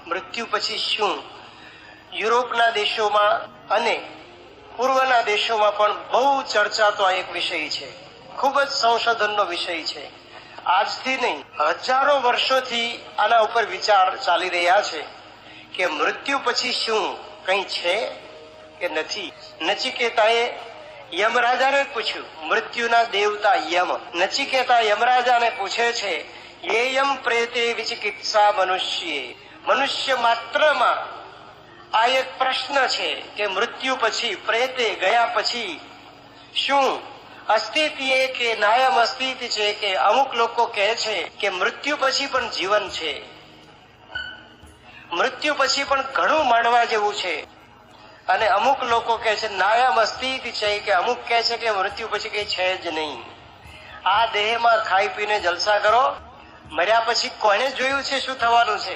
મૃત્યુ પછી શું? યુરોપના દેશોમાં અને પૂર્વના દેશોમાં પણ બહુ ચર્ચાતો આ એક વિષય છે, ખૂબ જ સંશોધનનો વિષય છે. આજથી નહીં, હજારો વર્ષોથી આના ઉપર વિચાર ચાલી રહ્યા છે કે મૃત્યુ પછી શું, કંઈ છે કે નથી. નચિકેતાએ યમરાજાને પૂછ્યું, મૃત્યુના દેવતા યમ. નચિકેતા યમરાજાને પૂછે છે, યેયમ પ્રેતે વિચિકિત્સા મનુષ્યે. મનુષ્ય માત્રમાં આ એક પ્રશ્ન છે કે મૃત્યુ પછી, પ્રેતે ગયા પછી શું અસ્તિત્વ કે નાયમ અસ્તિત્વ છે, કે અમુક લોકો કહે છે કે મૃત્યુ પછી પણ જીવન છે, મૃત્યુ પછી પણ ઘણું માણવા જેવું છે. અને અમુક લોકો કહે છે નાયમ અસ્તિત્વ છે, કે અમુક કહે છે કે મૃત્યુ પછી કઈ છે જ નહીં. આ દેહમાં ખાઈ પીને જલસા કરો, મર્યા પછી કોને જોયું છે શું થવાનું છે?